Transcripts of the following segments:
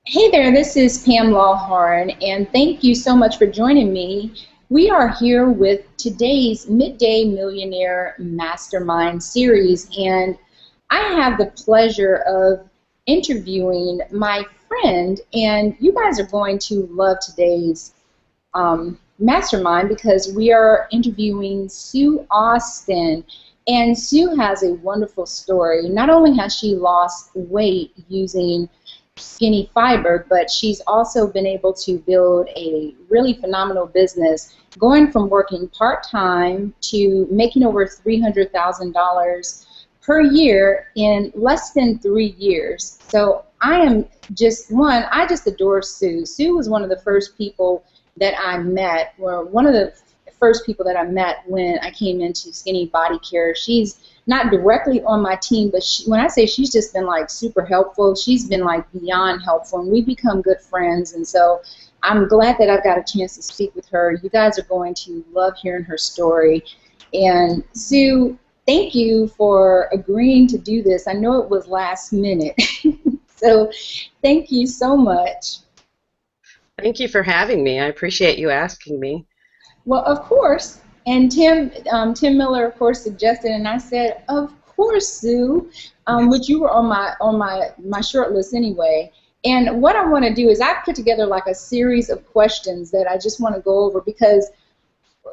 Hey there, this is Pam Lawhorn, and thank you so much for joining me. We are here with today's Midday Millionaire Mastermind series, and I have the pleasure of interviewing my friend, and you guys are going to love today's mastermind because we are interviewing Sue Austin. And Sue has a wonderful story. Not only has she lost weight using skinny fiber, but she's also been able to build a really phenomenal business, going from working part-time to making over $300,000 per year in less than 3 years. So I just adore Sue. Sue was one of the first people that I met, or one of the first people that I met when I came into Skinny Body Care. She's not directly on my team, but when I say she's just been like super helpful, she's been like beyond helpful, and we've become good friends. And so I'm glad that I've got a chance to speak with her. You guys are going to love hearing her story. And Sue, thank you for agreeing to do this. I know it was last minute, so thank you so much. Thank you for having me. I appreciate you asking me. Well, of course. And Tim Miller, of course, suggested, and I said, of course, Sue, which you were on my short list anyway. And what I want to do is I put together like a series of questions that I just want to go over, because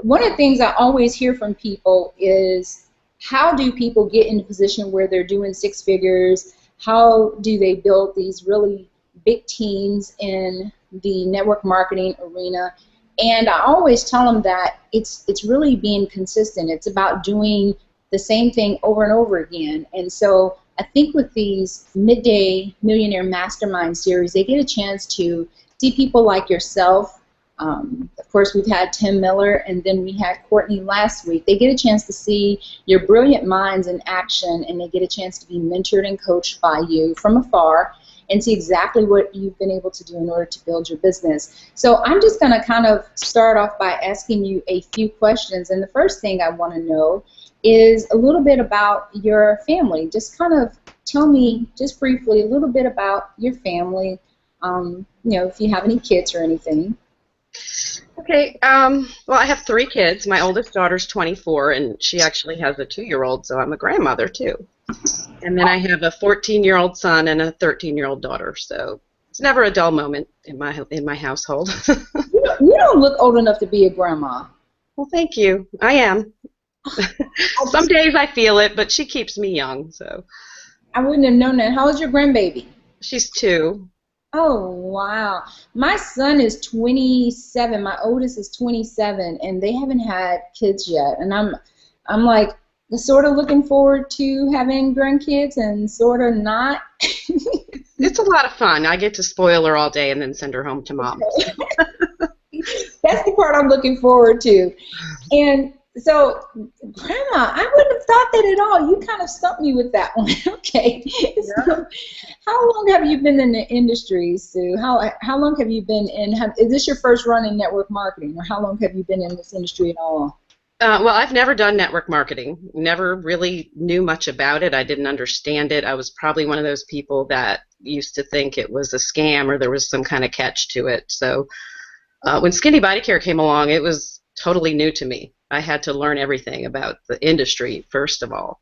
one of the things I always hear from people is, how do people get in a position where they're doing six figures? How do they build these really big teams in the network marketing arena? And I always tell them that it's really being consistent. It's about doing the same thing over and over again. And so I think with these Midday Millionaire Mastermind series, they get a chance to see people like yourself. Of course, we've had Tim Miller, and then we had Courtney last week. They get a chance to see your brilliant minds in action, and they get a chance to be mentored and coached by you from afar, and see exactly what you've been able to do in order to build your business. So I'm just going to kind of start off by asking you a few questions. And the first thing I want to know is a little bit about your family. Just kind of tell me, just briefly, a little bit about your family, if you have any kids or anything. Okay, well, I have 3 kids. My oldest daughter's 24, and she actually has a 2-year-old, so I'm a grandmother, too. And then I have a 14-year-old son and a 13-year-old daughter, so it's never a dull moment in my household. You don't look old enough to be a grandma. Well, thank you. I am. Some days I feel it, but she keeps me young, so. I wouldn't have known that. How old's your grandbaby? She's 2. Oh, wow. My son is 27. My oldest is 27, and they haven't had kids yet. And I'm like, sort of looking forward to having grandkids and sort of not. It's a lot of fun. I get to spoil her all day and then send her home to mom. That's the part I'm looking forward to. And so, Grandma, I wouldn't have thought that at all. You kind of stumped me with that one. Okay. Yeah. So, how long have you been in the industry, Sue? How long have you been in? Is this your first run in network marketing, or how long have you been in this industry at all? Well, I've never done network marketing. Never really knew much about it. I didn't understand it. I was probably one of those people that used to think it was a scam or there was some kind of catch to it. So when Skinny Body Care came along, it was totally new to me. I had to learn everything about the industry, first of all.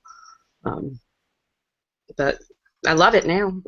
But I love it now.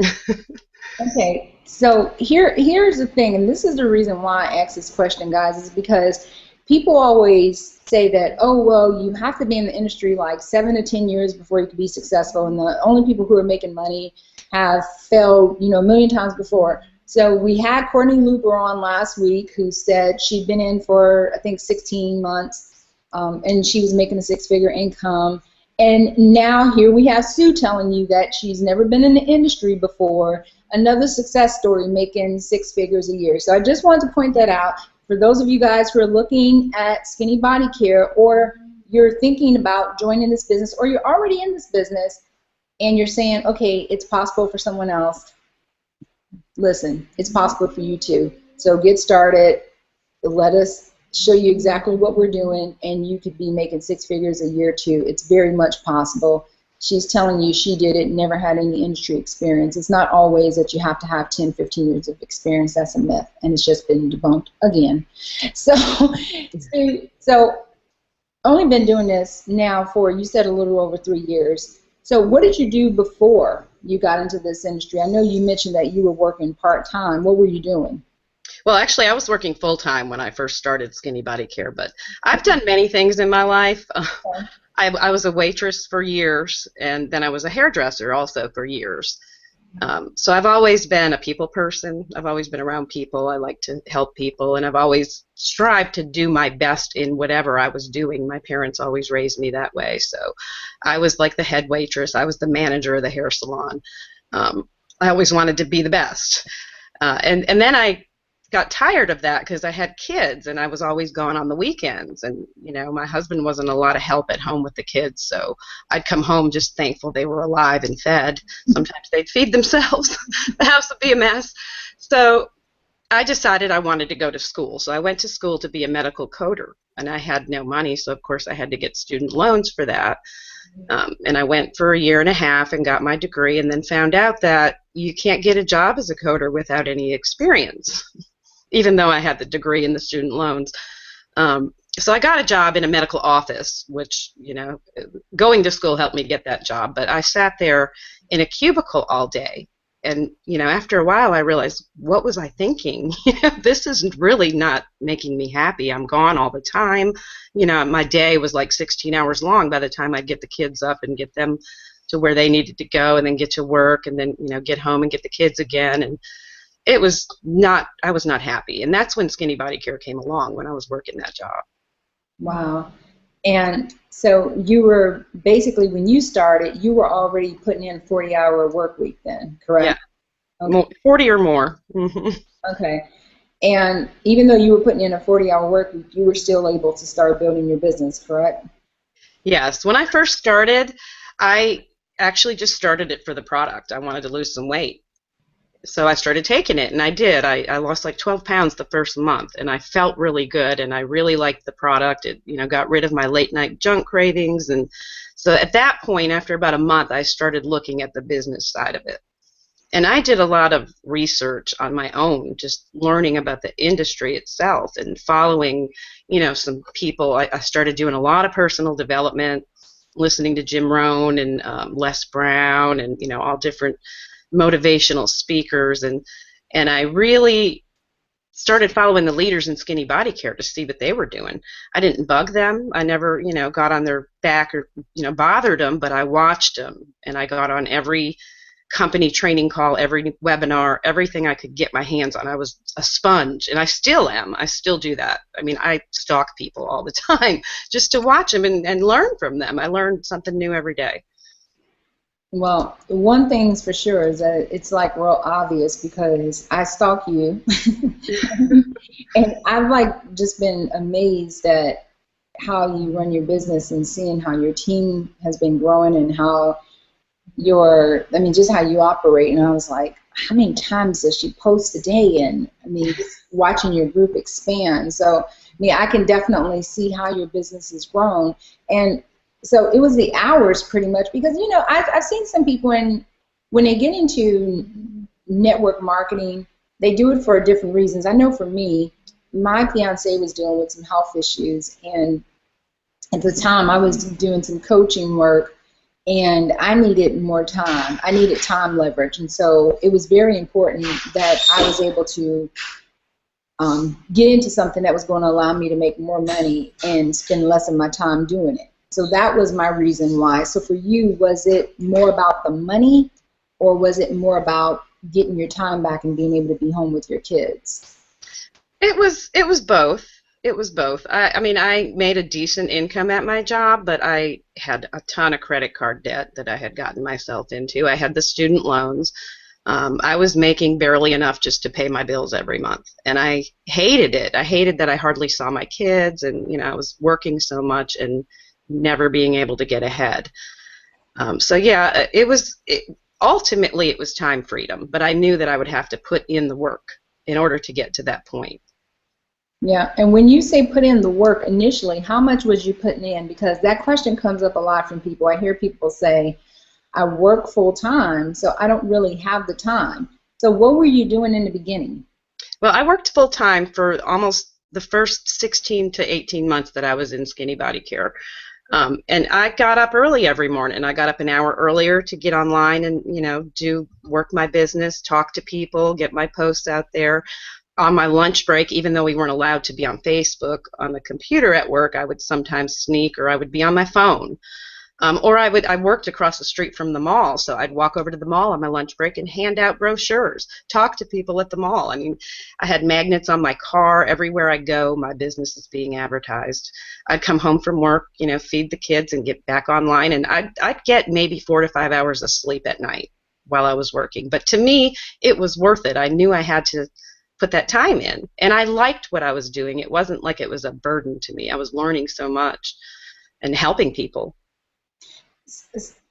Okay, so here's the thing, and this is the reason why I ask this question, guys, is because people always say that, oh, well, you have to be in the industry like 7 to 10 years before you can be successful, and the only people who are making money have failed, a million times before. So we had Courtney Luper on last week, who said she'd been in for, I think, 16 months, and she was making a 6-figure income. And now here we have Sue telling you that she's never been in the industry before, another success story, making 6 figures a year. So I just wanted to point that out. For those of you guys who are looking at Skinny Body Care, or you're thinking about joining this business, or you're already in this business and you're saying, okay, it's possible for someone else, listen, it's possible for you too. So get started. Let us show you exactly what we're doing, and you could be making 6 figures a year too. It's very much possible. she's telling you she did it, never had any industry experience. It's not always that you have to have 10, 15 years of experience. That's a myth, and it's just been debunked again. So, so only been doing this now for, you said, a little over 3 years. So what did you do before you got into this industry? I know you mentioned that you were working part-time. What were you doing? Well, actually, I was working full-time when I first started Skinny Body Care, but I've done many things in my life. Okay. I was a waitress for years, and then I was a hairdresser also for years. So I've always been a people person. I've always been around people. I like to help people, and I've always strived to do my best in whatever I was doing. My parents always raised me that way. So I was like the head waitress. I was the manager of the hair salon. I always wanted to be the best. And then I got tired of that because I had kids and I was always gone on the weekends, and my husband wasn't a lot of help at home with the kids, so I'd come home just thankful they were alive and fed. Sometimes they'd feed themselves. The house would be a mess. So I decided I wanted to go to school, so I went to school to be a medical coder, and I had no money, so of course I had to get student loans for that. And I went for a year and a half and got my degree, and then found out that you can't get a job as a coder without any experience, even though I had the degree and the student loans. So I got a job in a medical office, which, going to school helped me get that job. But I sat there in a cubicle all day. And, after a while I realized, what was I thinking? This isn't really not making me happy. I'm gone all the time. My day was like 16 hours long by the time I'd get the kids up and get them to where they needed to go, and then get to work, and then, get home and get the kids again. And I was not happy. And that's when Skinny Body Care came along, when I was working that job. Wow. And so you were basically, when you started, you were already putting in a 40-hour work week then, correct? Yeah, okay. 40 or more. Okay. And even though you were putting in a 40-hour work week, you were still able to start building your business, correct? Yes. When I first started, I actually just started it for the product. I wanted to lose some weight. So I started taking it, and I did. I lost like 12 pounds the first month, and I felt really good, and I really liked the product. It, got rid of my late-night junk cravings, and so at that point, after about a month, I started looking at the business side of it. And I did a lot of research on my own, just learning about the industry itself and following, some people. I started doing a lot of personal development, listening to Jim Rohn and Les Brown, and, all different motivational speakers, and I really started following the leaders in Skinny Body Care to see what they were doing. I didn't bug them. I never, got on their back or, bothered them, but I watched them, and I got on every company training call, every webinar, everything I could get my hands on. I was a sponge, and I still am. I still do that. I mean, I stalk people all the time just to watch them and learn from them. I learn something new every day. Well, one thing's for sure is that it's like real obvious, because I stalk you, and I've just been amazed at how you run your business and seeing how your team has been growing and how just how you operate. And I was like, how many times does she post a day? And just watching your group expand. So I can definitely see how your business has grown. And so it was the hours pretty much, because, I've seen some people when they get into network marketing, they do it for different reasons. I know for me, my fiance was dealing with some health issues, and at the time I was doing some coaching work, and I needed more time. I needed time leverage, and so it was very important that I was able to get into something that was going to allow me to make more money and spend less of my time doing it. So that was my reason why. So for you, was it more about the money, or was it more about getting your time back and being able to be home with your kids? It was both. It was both. I made a decent income at my job, but I had a ton of credit card debt that I had gotten myself into. I had the student loans. I was making barely enough just to pay my bills every month, and I hated it. I hated that I hardly saw my kids, and I was working so much and never being able to get ahead. Ultimately it was time freedom, but I knew that I would have to put in the work in order to get to that point. Yeah, and when you say put in the work initially, how much was you putting in? Because that question comes up a lot from people. I hear people say, I work full time, so I don't really have the time. So what were you doing in the beginning? Well, I worked full time for almost the first 16 to 18 months that I was in skinny body care. And I got up early every morning. I got up an hour earlier to get online and, do work my business, talk to people, get my posts out there. On my lunch break, even though we weren't allowed to be on Facebook on the computer at work, I would sometimes sneak, or I would be on my phone. Or I worked across the street from the mall, so I'd walk over to the mall on my lunch break and hand out brochures, talk to people at the mall. I mean, I had magnets on my car. Everywhere I go, my business is being advertised. I'd come home from work, feed the kids and get back online, and I'd get maybe 4 to 5 hours of sleep at night while I was working. But to me, it was worth it. I knew I had to put that time in, and I liked what I was doing. It wasn't like it was a burden to me. I was learning so much and helping people.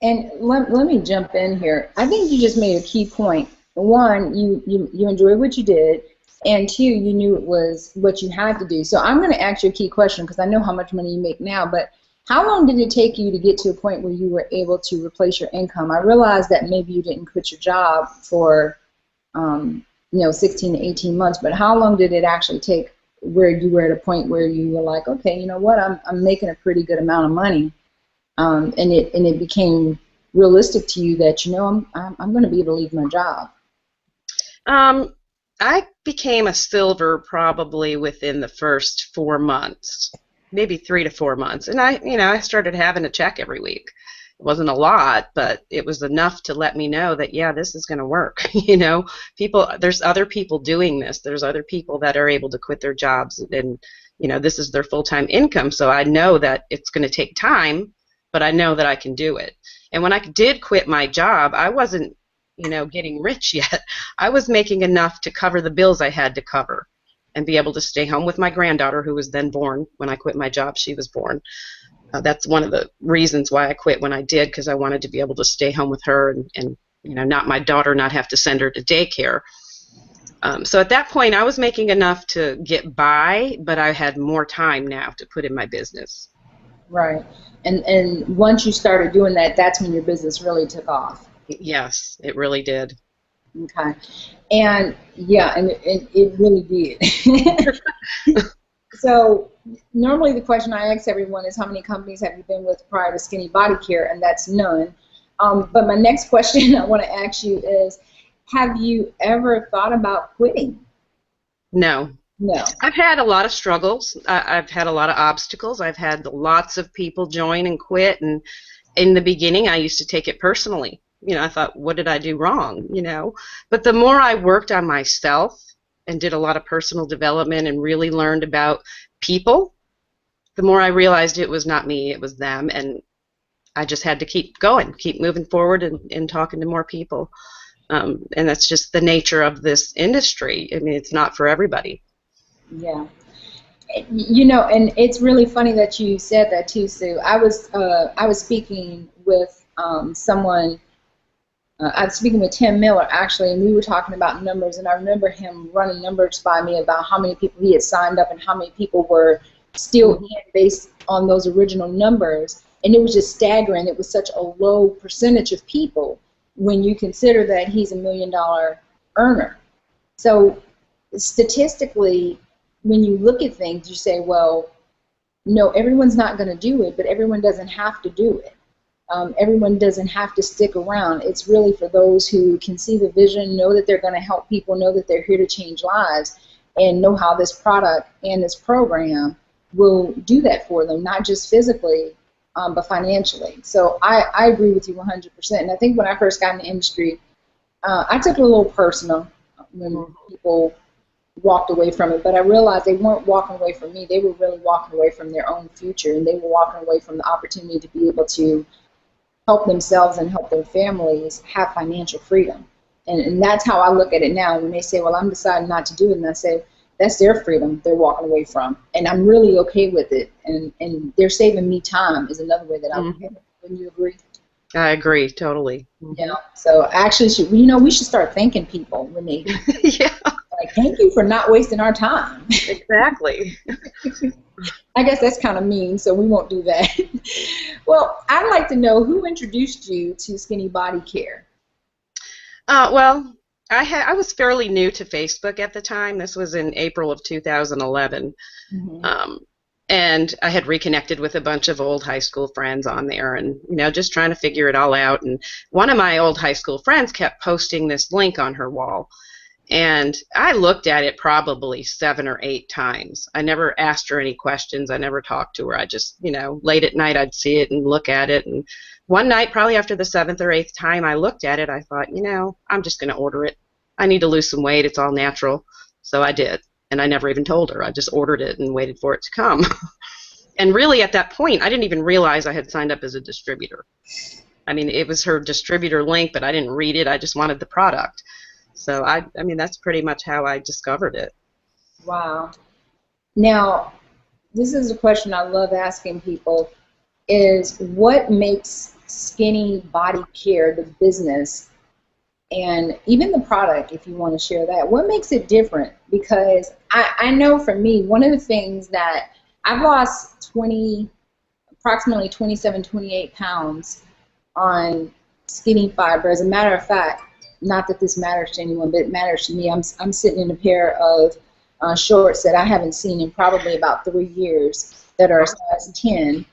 And let me jump in here. I think you just made a key point. One, you enjoyed what you did, and two, you knew it was what you had to do. So I'm going to ask you a key question because I know how much money you make now, but how long did it take you to get to a point where you were able to replace your income? I realize that maybe you didn't quit your job for 16 to 18 months, but how long did it actually take where you were at a point where you were like, okay, you know what, I'm making a pretty good amount of money, and it became realistic to you that I'm going to be able to leave my job? I became a silver probably within the first 4 months, maybe 3 to 4 months, and I started having a check every week. It wasn't a lot, but it was enough to let me know that, yeah, this is going to work. There's other people doing this. There's other people that are able to quit their jobs, and this is their full-time income. So I know that it's going to take time, but I know that I can do it. And when I did quit my job, I wasn't, getting rich yet. I was making enough to cover the bills I had to cover and be able to stay home with my granddaughter, who was then born. When I quit my job, she was born. That's one of the reasons why I quit when I did, because I wanted to be able to stay home with her and not my daughter, not have to send her to daycare. So at that point, I was making enough to get by, but I had more time now to put in my business. Right. And once you started doing that, that's when your business really took off. Yes, it really did. Okay. And yeah, and it really did. So normally the question I ask everyone is, how many companies have you been with prior to Skinny Body Care? And that's none. But my next question I want to ask you is, have you ever thought about quitting? No. No. I've had a lot of struggles. I've had a lot of obstacles. I've had lots of people join and quit. And in the beginning, I used to take it personally. I thought, what did I do wrong? But the more I worked on myself and did a lot of personal development and really learned about people, the more I realized it was not me, it was them, and I just had to keep going, keep moving forward and talking to more people. And that's just the nature of this industry. I mean, it's not for everybody. Yeah. And it's really funny that you said that too, Sue. I was speaking with someone. I was speaking with Tim Miller, actually, and we were talking about numbers, and I remember him running numbers by me about how many people he had signed up and how many people were still in based on those original numbers, and it was just staggering. It was such a low percentage of people when you consider that he's $1 million earner. So statistically, when you look at things, you say, well, no, everyone's not going to do it, but everyone doesn't have to do it. Everyone doesn't have to stick around. It's really for those who can see the vision, know that they're going to help people, know that they're here to change lives, and know how this product and this program will do that for them, not just physically, but financially. So I agree with you 100%. And I think when I first got in the industry, I took it a little personal when people walked away from it, but I realized they weren't walking away from me. They were really walking away from their own future, and they were walking away from the opportunity to be able to help themselves and help their families have financial freedom. And that's how I look at it now. When they say, well, I'm deciding not to do it, and I say, that's their freedom they're walking away from. And I'm really okay with it. And they're saving me time is another way that I look at it. Wouldn't you agree? I agree, totally. So actually, we should start thanking people when they yeah. Like, thank you for not wasting our time. Exactly. I guess that's kind of mean, so we won't do that. Well, I'd like to know who introduced you to Skinny Body Care. Well, I was fairly new to Facebook at the time. This was in April of 2011. Hmm. Um, and I had reconnected with a bunch of old high school friends on there and, just trying to figure it all out. And one of my old high school friends kept posting this link on her wall. And I looked at it probably 7 or 8 times. I never asked her any questions. I never talked to her. I just, late at night I'd see it and look at it. And one night, probably after the 7th or 8th time I looked at it, I thought, I'm just going to order it. I need to lose some weight. It's all natural. So I did. And I never even told her. I just ordered it and waited for it to come. And really at that point, I didn't even realize I had signed up as a distributor. I mean, it was her distributor link, but I didn't read it. I just wanted the product. So I mean, that's pretty much how I discovered it. Wow. Now, this is a question I love asking people, is what makes Skinny Body Care, the business, and even the product, if you want to share that, what makes it different? Because I know for me, one of the things that I've lost approximately 27, 28 pounds on Skinny Fiber. As a matter of fact, not that this matters to anyone, but it matters to me. I'm sitting in a pair of shorts that I haven't seen in probably about 3 years that are size 10.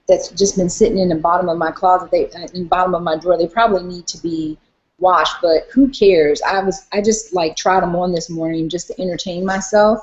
That's just been sitting in the bottom of my closet, in the bottom of my drawer. They probably need to be washed, but who cares? I just like tried them on this morning just to entertain myself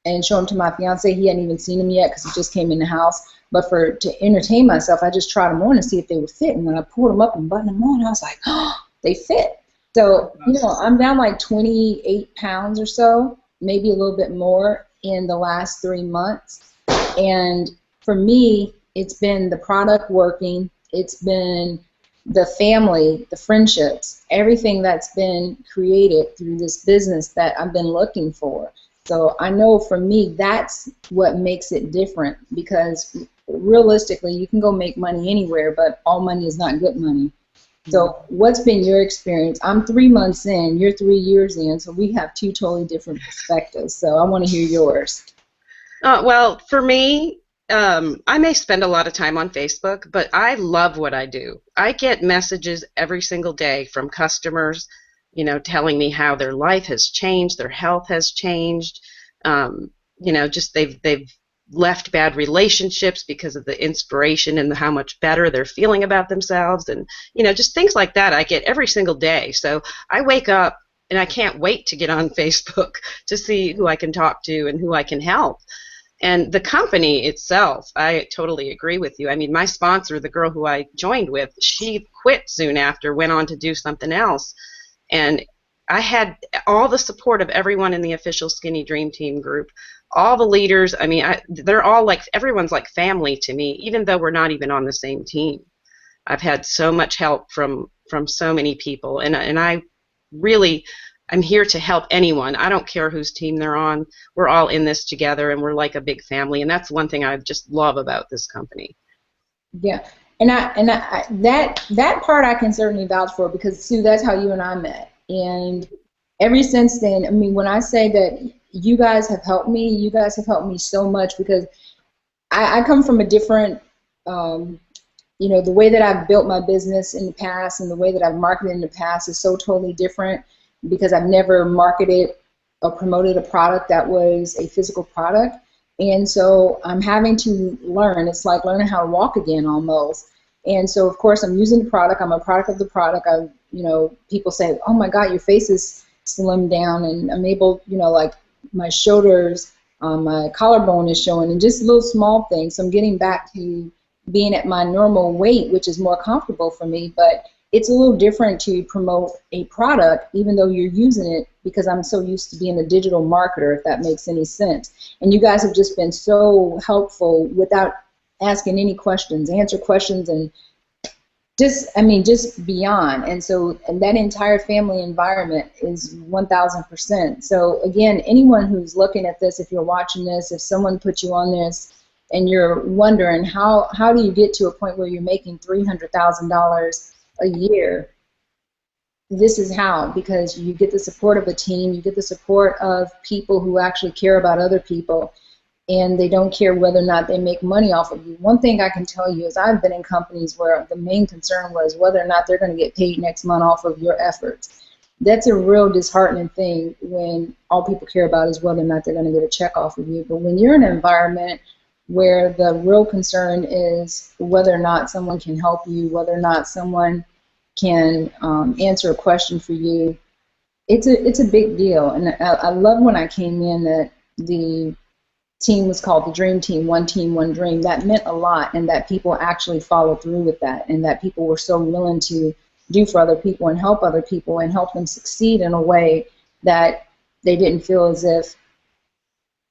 and show them to my fiance. He hadn't even seen them yet because he just came in the house. But to entertain myself, I just tried them on to see if they would fit. And when I pulled them up and buttoned them on, I was like, oh, they fit. So, I'm down like 28 pounds or so, maybe a little bit more in the last 3 months. And for me, it's been the product working. It's been the family, the friendships, everything that's been created through this business that I've been looking for. So I know for me, that's what makes it different, because realistically, you can go make money anywhere, but all money is not good money. So what's been your experience? I'm 3 months in, you're 3 years in, so we have two totally different perspectives. So I want to hear yours. Well, for me, I may spend a lot of time on Facebook, but I love what I do. I get messages every single day from customers, telling me how their life has changed, their health has changed. Just they've left bad relationships because of the inspiration and how much better they're feeling about themselves, and just things like that I get every single day. So I wake up and I can't wait to get on Facebook to see who I can talk to and who I can help. And the company itself, I totally agree with you. I mean, my sponsor, the girl who I joined with, she quit soon after, went on to do something else. And I had all the support of everyone in the official Skinny Dream Team group, all the leaders. I mean, they're all like, everyone's like family to me, even though we're not even on the same team. I've had so much help from so many people, and I'm here to help anyone. I don't care whose team they're on. We're all in this together, and we're like a big family, and that's one thing I just love about this company. Yeah, and that part I can certainly vouch for, because Sue, that's how you and I met. And ever since then, I mean, when I say that you guys have helped me so much, because I come from a different, the way that I've built my business in the past and the way that I've marketed in the past is so totally different, because I've never marketed or promoted a product that was a physical product. And so I'm having to learn. It's like learning how to walk again almost. And so, of course, I'm using the product. I'm a product of the product. People say, oh, my God, your face is slimmed down. And I'm able, like my shoulders, my collarbone is showing, and just little small things. So I'm getting back to being at my normal weight, which is more comfortable for me. But it's a little different to promote a product, even though you're using it, because I'm so used to being a digital marketer, if that makes any sense. And you guys have just been so helpful without asking any questions, answer questions, and just beyond. And so, and that entire family environment is 1,000%. So again, anyone who's looking at this, if you're watching this, if someone put you on this and you're wondering how do you get to a point where you're making $300,000 a year, this is how, because you get the support of a team, you get the support of people who actually care about other people. and they don't care whether or not they make money off of you. One thing I can tell you is I've been in companies where the main concern was whether or not they're going to get paid next month off of your efforts. That's a real disheartening thing when all people care about is whether or not they're going to get a check off of you. But when you're in an environment where the real concern is whether or not someone can help you, whether or not someone can answer a question for you, it's a big deal. And I love when I came in that the team was called the Dream Team, one team, one dream. That meant a lot, and that people actually followed through with that, and that people were so willing to do for other people and help them succeed in a way that they didn't feel as if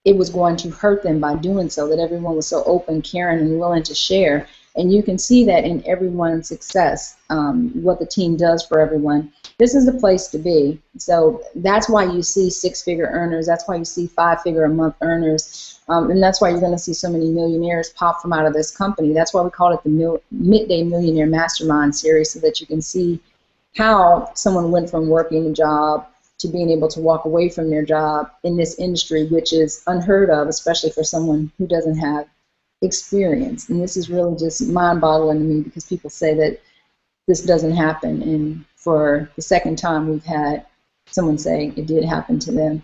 it was going to hurt them by doing so, that everyone was so open, caring, and willing to share. And you can see that in everyone's success, what the team does for everyone. This is the place to be. So that's why you see six-figure earners. That's why you see five-figure-a-month earners. And that's why you're going to see so many millionaires pop from out of this company. That's why we call it the Midday Millionaire Mastermind series, so that you can see how someone went from working a job to being able to walk away from their job in this industry, which is unheard of, especially for someone who doesn't have experience. And this is really just mind-boggling to me, because people say that this doesn't happen, and for the second time we've had someone say it did happen to them.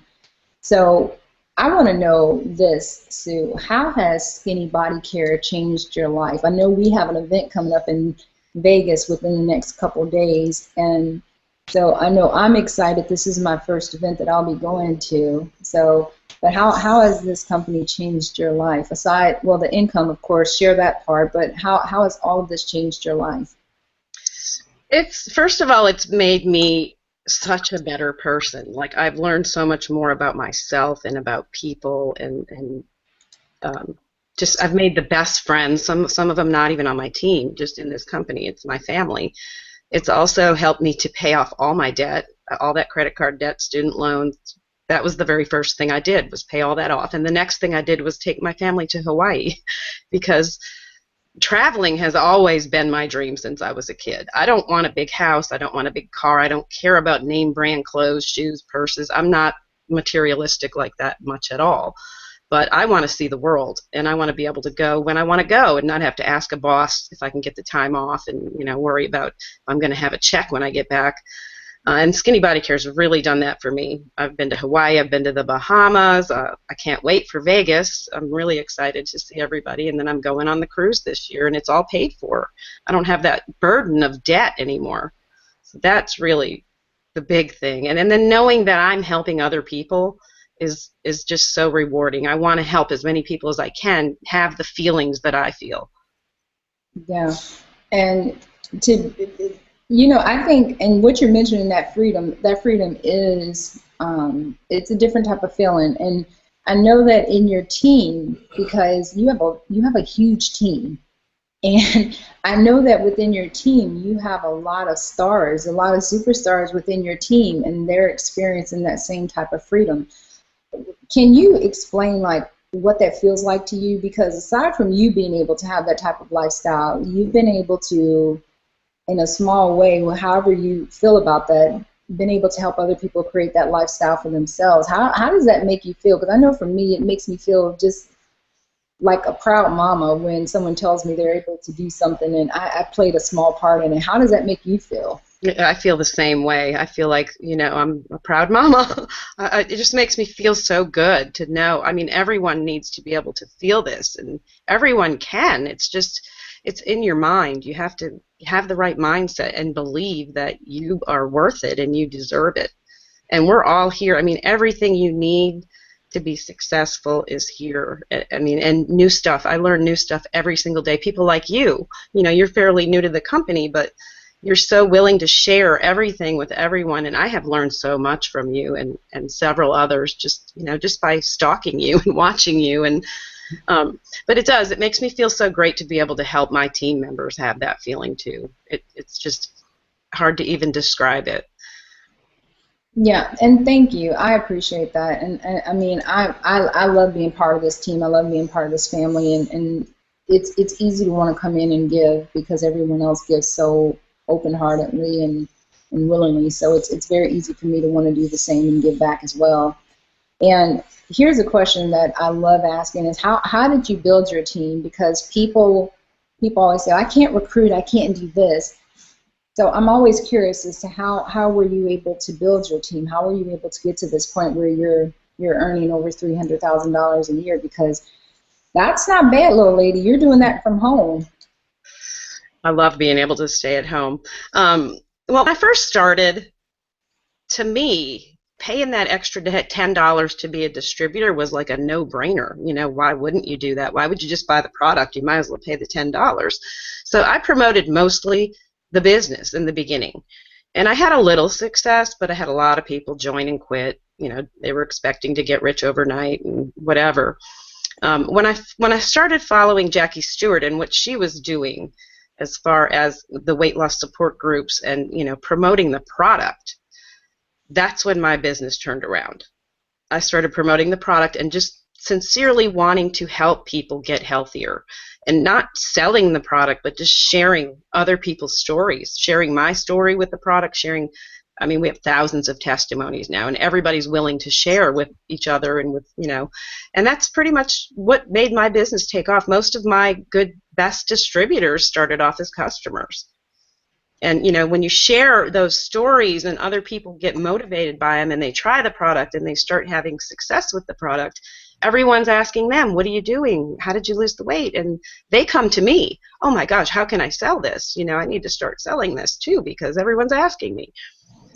So I want to know this, Sue. How has Skinny Body Care changed your life? I know we have an event coming up in Vegas within the next couple of days, and so I know I'm excited. This is my first event that I'll be going to. So, but how has this company changed your life? Aside, well, the income, of course, share that part, but how has all of this changed your life? First of all, it's made me such a better person. Like, I've learned so much more about myself and about people, and just I've made the best friends. Some of them not even on my team, just in this company. It's my family. It's also helped me to pay off all my debt, all that credit card debt, student loans. That was the very first thing I did, was pay all that off. And the next thing I did was take my family to Hawaii, because traveling has always been my dream since I was a kid. I don't want a big house. I don't want a big car. I don't care about name brand clothes, shoes, purses. I'm not materialistic like that much at all. But I want to see the world, and I want to be able to go when I want to go and not have to ask a boss if I can get the time off, and worry about if I'm going to have a check when I get back. And Skinny Body Care has really done that for me. I've been to Hawaii. I've been to the Bahamas. I can't wait for Vegas. I'm really excited to see everybody. And then I'm going on the cruise this year, and it's all paid for. I don't have that burden of debt anymore. So that's really the big thing. And then knowing that I'm helping other people is just so rewarding. I want to help as many people as I can have the feelings that I feel. Yeah. And I think, and what you're mentioning, that freedom is, it's a different type of feeling. And I know that in your team, because you have a huge team, and I know that within your team you have a lot of stars, a lot of superstars within your team, and they're experiencing that same type of freedom. Can you explain what that feels like to you? Because aside from you being able to have that type of lifestyle, you've been able to, in a small way, however you feel about that, been able to help other people create that lifestyle for themselves. How does that make you feel? Because I know for me, it makes me feel just like a proud mama when someone tells me they're able to do something and I played a small part in it. How does that make you feel? I feel the same way. I feel like, I'm a proud mama. It just makes me feel so good to know. I mean, everyone needs to be able to feel this, and everyone can. It's just, it's in your mind. You have to have the right mindset and believe that you are worth it and you deserve it. And we're all here. I mean, everything you need to be successful is here. I mean, and new stuff. I learn new stuff every single day. People like you, you're fairly new to the company, but you're so willing to share everything with everyone, and I have learned so much from you and several others just by stalking you and watching you. And but it makes me feel so great to be able to help my team members have that feeling too. It's just hard to even describe it. Yeah, and thank you. I appreciate that. And I mean, I love being part of this team. I love being part of this family, and it's easy to want to come in and give because everyone else gives so open-heartedly and willingly. So it's very easy for me to want to do the same and give back as well. And here's a question that I love asking is how did you build your team? Because people always say, I can't recruit, I can't do this. So I'm always curious as to how were you able to build your team? How were you able to get to this point where you're earning over $300,000 a year? Because that's not bad, little lady. You're doing that from home. I love being able to stay at home. Well, when I first started, to me, paying that extra $10 to be a distributor was like a no-brainer. You know, why wouldn't you do that? Why would you just buy the product? You might as well pay the $10. So I promoted mostly the business in the beginning. And I had a little success, but I had a lot of people join and quit. You know, they were expecting to get rich overnight and whatever. When I started following Jackie Stewart and what she was doing as far as the weight loss support groups and, you know, promoting the product, that's when my business turned around. I started promoting the product and just sincerely wanting to help people get healthier, and not selling the product, but just sharing other people's stories, sharing my story with the product, sharing. I mean, we have thousands of testimonies now, and everybody's willing to share with each other and with, you know, and that's pretty much what made my business take off. Most of my best distributors started off as customers. And, you know, when you share those stories and other people get motivated by them and they try the product and they start having success with the product, everyone's asking them, what are you doing? How did you lose the weight? And they come to me, oh my gosh, how can I sell this? You know, I need to start selling this too because everyone's asking me.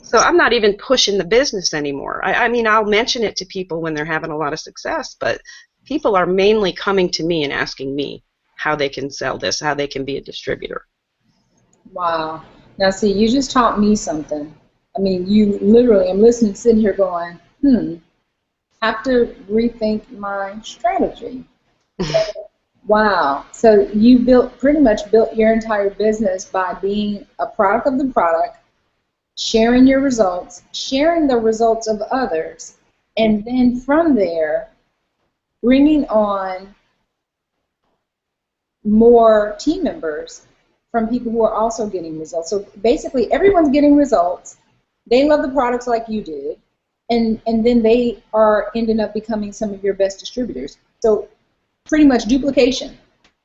So I'm not even pushing the business anymore. I mean, I'll mention it to people when they're having a lot of success, but people are mainly coming to me and asking me how they can sell this, how they can be a distributor. Wow. Now, see, you just taught me something. I mean, you literally, I'm listening, sitting here going, have to rethink my strategy. Wow. So you pretty much built your entire business by being a product of the product, sharing your results, sharing the results of others, and then from there, bringing on more team members from people who are also getting results. So basically, everyone's getting results. They love the products like you did, and then they are ending up becoming some of your best distributors. So pretty much duplication.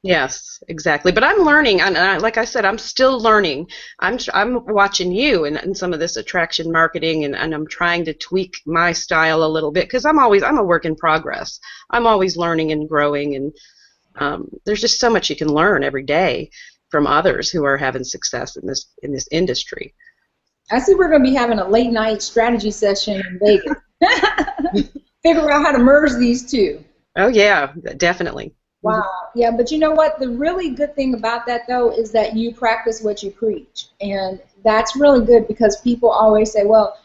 Yes, exactly. But I'm learning, and like I said, I'm still learning. I'm watching you and some of this attraction marketing, and I'm trying to tweak my style a little bit because I'm a work in progress. I'm always learning and growing, and there's just so much you can learn every day from others who are having success in this industry. I see we're going to be having a late night strategy session in Vegas. Figure out how to merge these two. Oh yeah, definitely. Wow. Yeah, but you know what? The really good thing about that, though, is that you practice what you preach. And that's really good because people always say, well,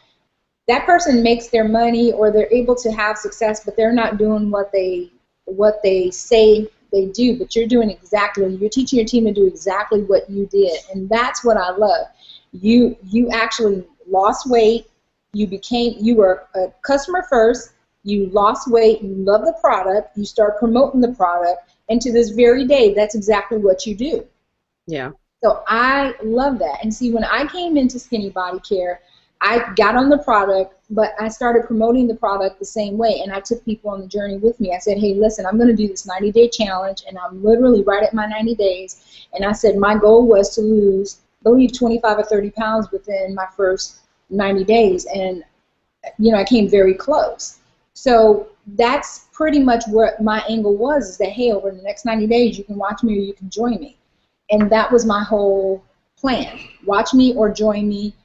that person makes their money or they're able to have success, but they're not doing what they say they do. But you're teaching your team to do exactly what you did. And that's what I love. You actually lost weight. You were a customer first. You lost weight, you love the product, you start promoting the product, and to this very day, that's exactly what you do. Yeah. So I love that. And see, when I came into Skinny Body Care, I got on the product, but I started promoting the product the same way, and I took people on the journey with me. I said, hey, listen, I'm going to do this 90-day challenge, and I'm literally right at my 90 days, and I said my goal was to lose, I believe, 25 or 30 pounds within my first 90 days, and, you know, I came very close. So that's pretty much what my angle was, is that, hey, over the next 90 days, you can watch me or you can join me. And that was my whole plan. Watch me or join me,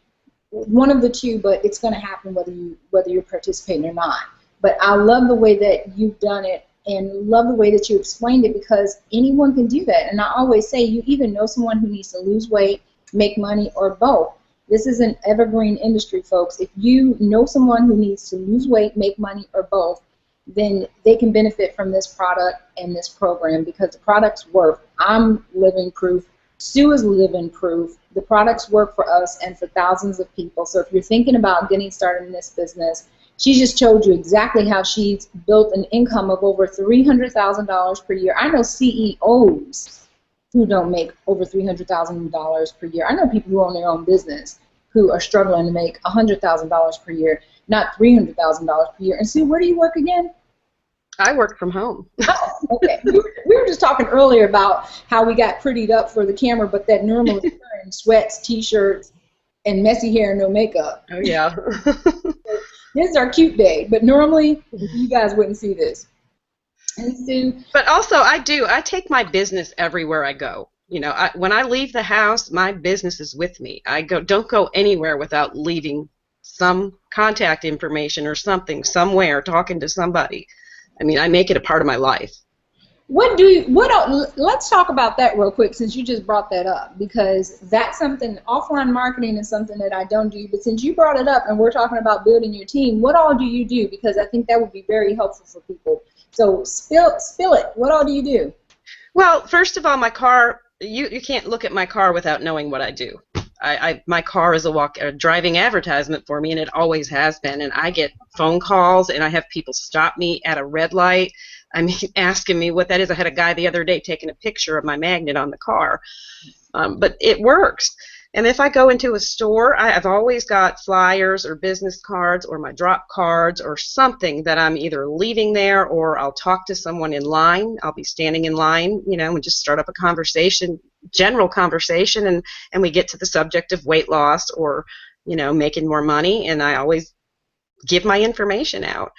one of the two, but it's going to happen whether you're participating or not. But I love the way that you've done it and love the way that you explained it because anyone can do that. And I always say you either know someone who needs to lose weight, make money, or both. This is an evergreen industry, folks. If you know someone who needs to lose weight, make money, or both, then they can benefit from this product and this program because the products work. I'm living proof. Sue is living proof. The products work for us and for thousands of people. So if you're thinking about getting started in this business, she just told you exactly how she's built an income of over $300,000 per year. I know CEOs who don't make over $300,000 per year. I know people who own their own business who are struggling to make $100,000 per year, not $300,000 per year. And Sue, where do you work again? I work from home. Oh, okay. We were just talking earlier about how we got prettied up for the camera, but that normally we're in sweats, t-shirts, and messy hair, no makeup. Oh, yeah. This is our cute day, but normally you guys wouldn't see this. And Sue, But also, I take my business everywhere I go. When I leave the house, my business is with me. Don't go anywhere without leaving some contact information or something somewhere, talking to somebody. I mean, I make it a part of my life. let's talk about that real quick since you just brought that up, because that's something, offline marketing is something that I don't do, but since you brought it up and we're talking about building your team, what all do you do? Because I think that would be very helpful for people. So spill it. What all do you do? Well, first of all, my car, you can't look at my car without knowing what I do. My car is a driving advertisement for me, and it always has been. And I get phone calls, and I have people stop me at a red light. I mean, asking me what that is. I had a guy the other day taking a picture of my magnet on the car. But it works. And if I go into a store, I've always got flyers or business cards or my drop cards or something that I'm either leaving there, or I'll talk to someone in line. I'll be standing in line, and just start up a conversation, general conversation, and we get to the subject of weight loss or, making more money, and I always give my information out.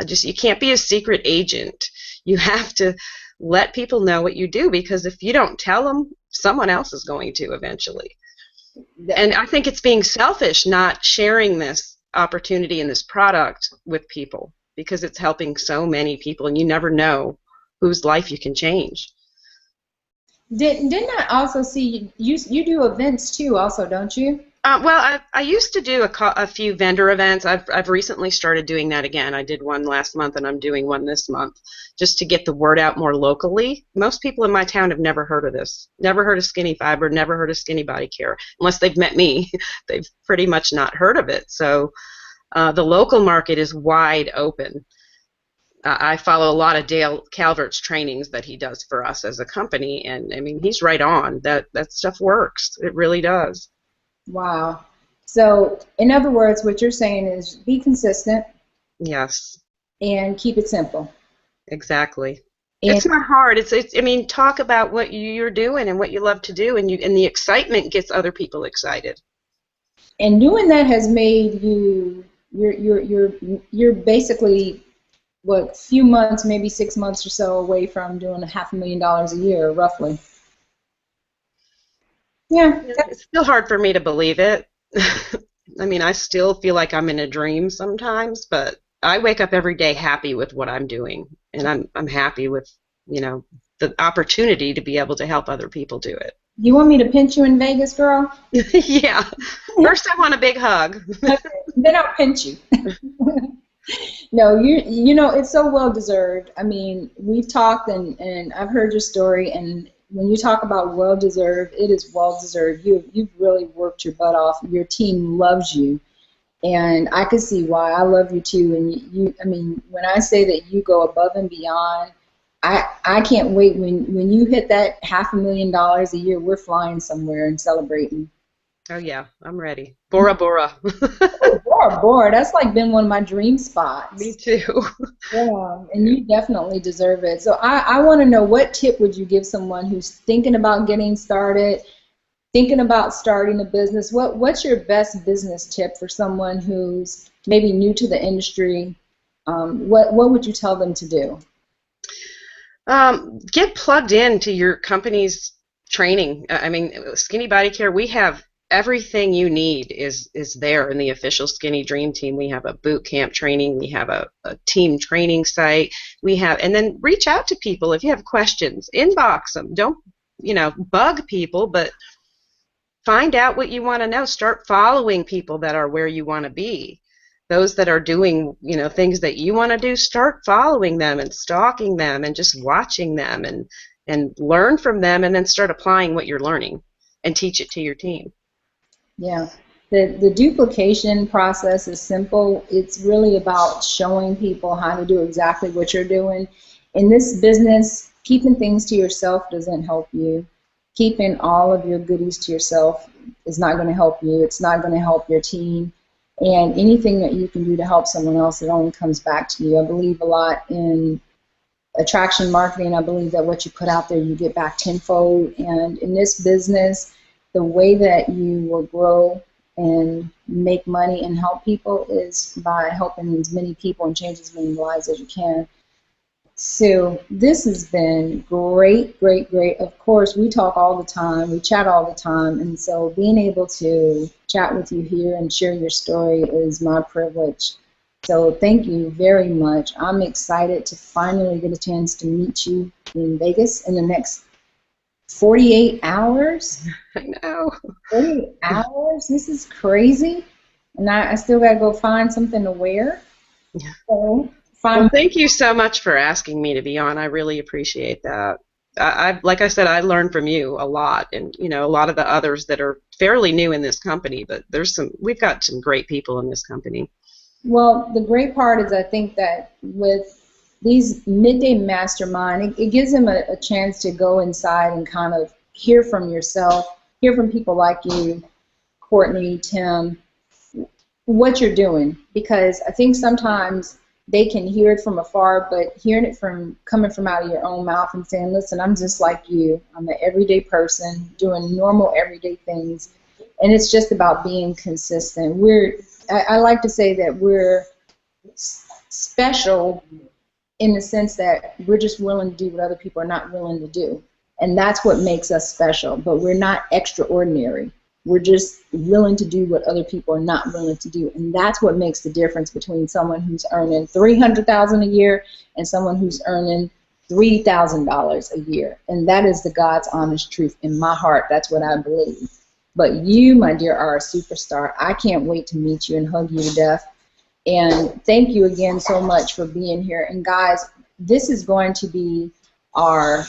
You can't be a secret agent. You have to let people know what you do, because if you don't tell them, someone else is going to eventually. And I think it's being selfish not sharing this opportunity and this product with people, because it's helping so many people, and you never know whose life you can change. Didn't I also see you do events too also, don't you? Well, I used to do a few vendor events. I've recently started doing that again. I did one last month, and I'm doing one this month, just to get the word out more locally. Most people in my town have never heard of this, never heard of Skinny Fiber, never heard of Skinny Body Care. Unless they've met me, they've pretty much not heard of it. So the local market is wide open. I follow a lot of Dale Calvert's trainings that he does for us as a company, and I mean, he's right on. That stuff works. It really does. Wow. So, in other words, what you're saying is be consistent. Yes. And keep it simple. Exactly. And it's not hard. I mean, talk about what you're doing and what you love to do, and the excitement gets other people excited. And doing that has made you're basically what, few months, maybe 6 months or so away from doing $500,000 a year, roughly. Yeah. It's still hard for me to believe it. I mean, I still feel like I'm in a dream sometimes, but I wake up every day happy with what I'm doing, and I'm happy with, the opportunity to be able to help other people do it. You want me to pinch you in Vegas, girl? Yeah. First I want a big hug. Okay. Then I'll pinch you. No, it's so well deserved. I mean, we've talked and I've heard your story, and when you talk about well-deserved, it is well-deserved. You've really worked your butt off. Your team loves you, and I can see why. I love you too. And I mean, when I say that you go above and beyond, I can't wait when you hit that $500,000 a year. We're flying somewhere and celebrating. Oh yeah, I'm ready. Bora Bora. Oh, Bora Bora. That's like been one of my dream spots. Me too. Yeah, and you definitely deserve it. So I want to know, what tip would you give someone who's thinking about getting started, thinking about starting a business? What's your best business tip for someone who's maybe new to the industry? What would you tell them to do? Get plugged into your company's training. I mean, Skinny Body Care, we have everything you need is there in the official Skinny Dream Team. We have a boot camp training. We have a team training site. And then reach out to people if you have questions. Inbox them. Don't, bug people, but find out what you want to know. Start following people that are where you want to be. Those that are doing, things that you want to do, start following them and stalking them and just watching them and learn from them, and then start applying what you're learning and teach it to your team. Yeah, the duplication process is simple. It's really about showing people how to do exactly what you're doing. In this business, keeping things to yourself doesn't help you. Keeping all of your goodies to yourself is not going to help you. It's not going to help your team. And anything that you can do to help someone else, it only comes back to you. I believe a lot in attraction marketing, I believe that what you put out there, you get back tenfold. And in this business, the way that you will grow and make money and help people is by helping as many people and change as many lives as you can. So this has been great, great, great. Of course, we talk all the time, we chat all the time, and so being able to chat with you here and share your story is my privilege. So thank you very much. I'm excited to finally get a chance to meet you in Vegas in the next 48 hours. I know. 48 hours? This is crazy. And I still got to go find something to wear. Yeah. So, well, thank you so much for asking me to be on. I really appreciate that. Like I said, I learned from you a lot, and you know, a lot of the others that are fairly new in this company. But we've got some great people in this company. Well, the great part is I think that with these Midday Mastermind, it gives them a chance to go inside and kind of hear from yourself, hear from people like you, Courtney, Tim, what you're doing. Because I think sometimes they can hear it from afar, but hearing it coming from out of your own mouth and saying, listen, I'm just like you. I'm an everyday person doing normal everyday things. And it's just about being consistent. I like to say that we're special in the sense that we're just willing to do what other people are not willing to do. And that's what makes us special. But we're not extraordinary. We're just willing to do what other people are not willing to do. And that's what makes the difference between someone who's earning $300,000 a year and someone who's earning $3,000 a year. And that is the God's honest truth in my heart. That's what I believe. But you, my dear, are a superstar. I can't wait to meet you and hug you to death. And thank you again so much for being here. And guys, this is going to be our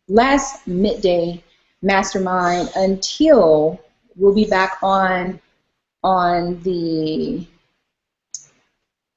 last Midday Mastermind until we'll be back on the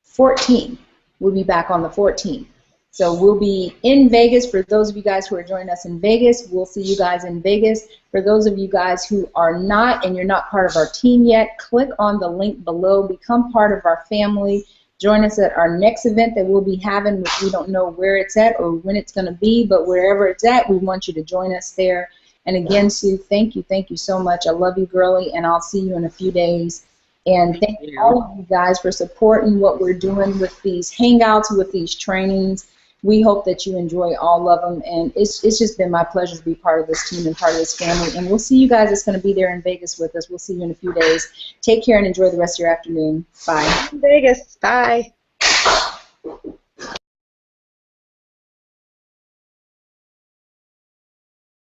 14th. We'll be back on the 14th. So we'll be in Vegas. For those of you guys who are joining us in Vegas, we'll see you guys in Vegas. For those of you guys who are not and you're not part of our team yet, click on the link below. Become part of our family. Join us at our next event that we'll be having, which we don't know where it's at or when it's going to be, but wherever it's at, we want you to join us there. And again, Sue, thank you so much. I love you, girly, and I'll see you in a few days. And thank you all of you guys for supporting what we're doing with these hangouts, with these trainings. We hope that you enjoy all of them, and it's just been my pleasure to be part of this team and part of this family. And we'll see you guys that's going to be there in Vegas with us. We'll see you in a few days. Take care and enjoy the rest of your afternoon. Bye. Vegas. Bye.